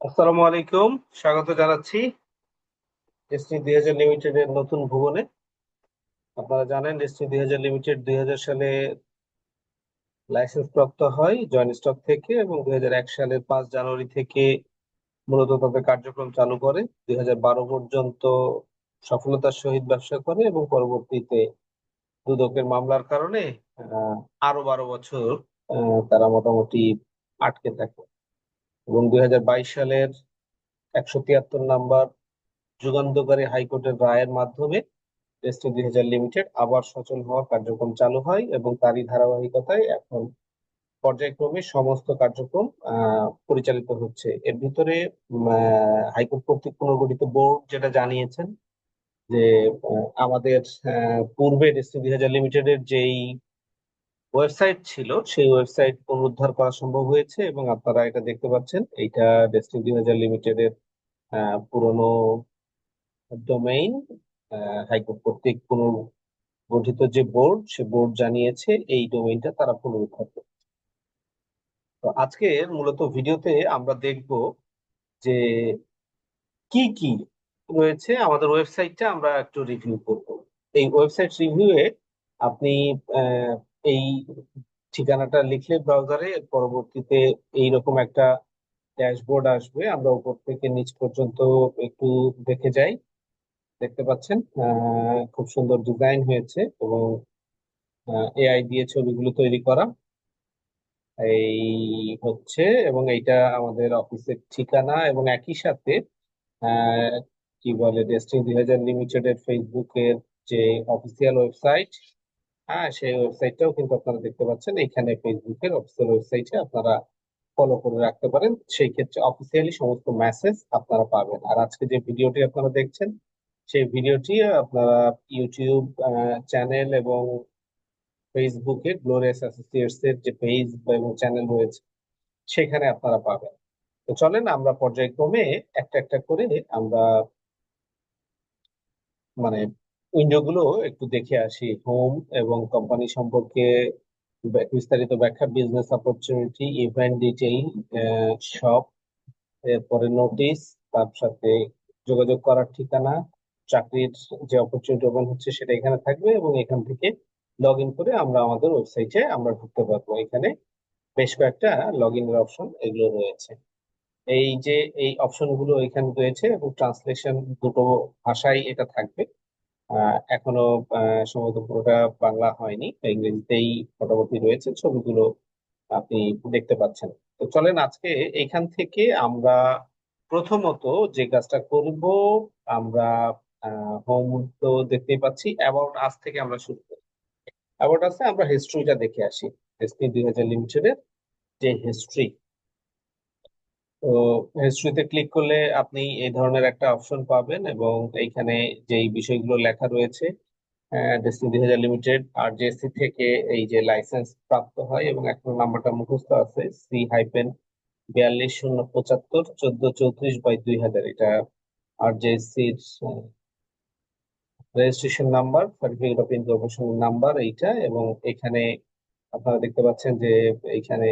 আসসালামু আলাইকুম। স্বাগত জানাচ্ছি ডেসটিনি 2000 লিমিটেড এর নতুন ভুবনে। আপনারা জানেন ডেসটিনি 2000 লিমিটেড 2000 সালে লাইসেন্স প্রাপ্ত হয় জয়েন্ট স্টক থেকে, এবং 2001 সালের 5 জানুয়ারি থেকে মূলত তাদের কার্যক্রম চালু করে। 2012 পর্যন্ত সফলতার সহিত ব্যবসা করে, এবং পরবর্তীতে দুদকের মামলার কারণে আহ, আরো 12 বছর তারা মোটামুটি আটকে থাকে। এবং 2022 সালের 173 নম্বর যুগান্তকারী হাইকোর্টের রায়ের মাধ্যমে টেস্টি 2000 লিমিটেড আবার সচল হওয়ার কার্যক্রম চালু হয়, এবং তারই ধারাবাহিকতায় এখন পর্যায়ক্রমে সমস্ত কার্যক্রম পরিচালিত হচ্ছে। এর ভিতরে হাইকোর্ট কর্তৃক পুনর্গঠিত বোর্ড যেটা জানিয়েছেন যে আমাদের পূর্বে টেস্টি 2000 লিমিটেডের যেই ওয়েবসাইট ছিল সেই ওয়েবসাইট পুনরুদ্ধার করা সম্ভব হয়েছে, এবং আপনারা এটা দেখতে পাচ্ছেন। এইটা টেস্টি 2000 লিমিটেডের পুরনো ডোমেইন। হাইকোর্ট কর্তৃক গঠিত যে বোর্ড, সে বোর্ড জানিয়েছে এই ডোমেইনটা তারা পুনরুদ্ধার করবে। তো আজকের মূলত ভিডিওতে আমরা দেখব যে কি কি রয়েছে আমাদের ওয়েবসাইটটা, আমরা একটু রিভিউ করব। এই ওয়েবসাইট রিভিউয়ে আপনি আহ, এই ঠিকানাটা লিখলে ব্রাউজারে পরবর্তীতে এইরকম একটা ড্যাশবোর্ড আসবে। আমরা উপর থেকে নিচ পর্যন্ত একটু দেখে যাই। দেখতে পাচ্ছেন খুব সুন্দর ডিজাইন হয়েছে, এবং এআই দিয়ে ছবিগুলো তৈরি করা এই হচ্ছে। এবং এইটা আমাদের অফিসের ঠিকানা, এবং একই সাথে আহ, কি বলে ডেস্টিনি 2000 লিমিটেডের ফেসবুকের যে অফিসিয়াল ওয়েবসাইট, হ্যাঁ সেই ওয়েবসাইটটাও কিন্তু আপনারা দেখতে পাচ্ছেন। এখানে ফেসবুকের অফিসিয়াল ওয়েবসাইটে আপনারা ফলো করে রাখতে পারেন, সেই ক্ষেত্রে অফিসিয়ালি সমস্ত মেসেজ আপনারা পাবেন। আর আজকে যে ভিডিওটি আপনারা দেখছেন, সেই ভিডিওটি আপনারা ইউটিউব চ্যানেল এবং ফেসবুকে গ্লোরিয়াস অ্যাসোসিয়েটস এর যে পেজ এবং চ্যানেল রয়েছে সেখানে আপনারা পাবেন। তো চলেন আমরা পর্যায়ক্রমে একটা একটা করে আমরা মানে উইন্ডো গুলো একটু দেখে আসি। হোম এবং কোম্পানি সম্পর্কে বিস্তারিত ব্যাখ্যা, business opportunity, event detail, shop, এরপরে নোটিশ, তার সাথে যোগাযোগ করার ঠিকানা, চাকরির যে অপরচুনিটি ওপেন হচ্ছে সেটা এখানে থাকবে, এবং এখান থেকে লগ ইন করে আমরা আমাদের ওয়েবসাইটে আমরা ঢুকতে পারবো। এখানে বেশ কয়েকটা লগ ইনের অপশন এগুলো রয়েছে। এই যে এই অপশন গুলো এখানে রয়েছে, এবং ট্রান্সলেশন দুটো ভাষায় এটা থাকবে। এখনো সম্ভবত পুরোটা বাংলা হয়নি, ইংরেজিতেই মোটামুটি রয়েছে। ছবিগুলো আপনি দেখতে পাচ্ছেন। তো চলেন আজকে এখান থেকে আমরা প্রথমত যে কাজটা করব, আমরা হোম তো দেখতেই পাচ্ছি, অ্যাবাউট আস থেকে আমরা শুরু করি। অ্যাবাউট আসে আমরা হিস্ট্রিটা দেখে আসি, ডেসটিনি 2000 লিমিটেডের যে হিস্ট্রি। তো হিস্ট্রিতে ক্লিক করলে আপনি এই ধরনের একটা অপশন পাবেন, এবং এইখানে যেই বিষয়গুলো লেখা রয়েছে, ডেসটিনি 2000 লিমিটেড আরজেসি থেকে এই যে লাইসেন্স প্রাপ্ত হয়, এবং এখন নাম্বারটা মুখস্থ আছে C-72751434 এটা আরজেসির registration number, certificate of incorporation number এইটা। এবং এখানে আপনারা দেখতে পাচ্ছেন যে এইখানে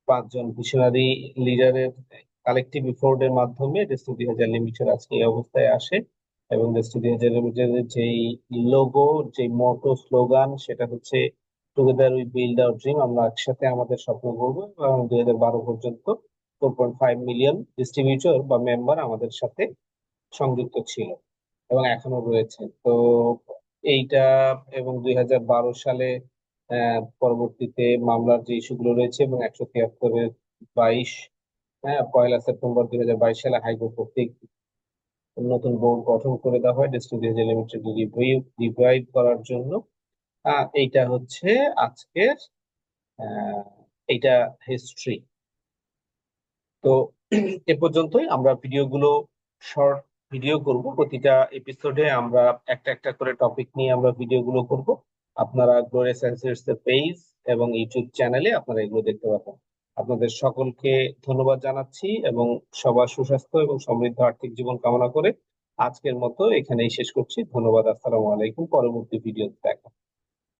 5 জন ভিশনারি লিডারের কালেকটিভ এফোর্টের মাধ্যমে ডেস্টিনি 2000 লিমিটেড আজকে এই অবস্থায় আসে। এবং ডেস্টিনি 2000 লিমিটেডের যেই লোগো, যে মোটো স্লোগান, সেটা হচ্ছে together we build our dream, আমরা একসাথে আমাদের স্বপ্ন গড়বো। এবং 2012 পর্যন্ত 4.5 মিলিয়ন ডিস্ট্রিবিউটর বা মেম্বার আমাদের সাথে সংযুক্ত ছিল, এবং এখনো রয়েছে। তো এইটা, এবং 2012 সালে পরবর্তীতে মামলার যে ইস্যুগুলো রয়েছে, এবং 173/22, হ্যাঁ 1 সেপ্টেম্বর 2022 সালে হাইকোর্ট কর্তৃক নতুন বোর্ড গঠন করে দেওয়া হয় ডেস্টিনি 2000 লিমিটেড রিভাইভ করার জন্য। এইটা হচ্ছে আজকের আহ, এইটা হিস্ট্রি। তো এ পর্যন্তই। আমরা ভিডিওগুলো শর্ট ভিডিও করব, প্রতিটা এপিসোডে আমরা একটা একটা করে টপিক নিয়ে আমরা ভিডিওগুলো করব। আপনারা গ্লোরিয়াস অ্যাসোসিয়েটস এর পেজ এবং ইউটিউব চ্যানেলে আপনারা এগুলো দেখতে পাবেন। আপনাদের সকলকে ধন্যবাদ জানাচ্ছি, এবং সবার সুস্বাস্থ্য এবং সমৃদ্ধ আর্থিক জীবন কামনা করে আজকের মতো এখানেই শেষ করছি। ধন্যবাদ। আসসালামু আলাইকুম। পরবর্তী ভিডিও দেখা।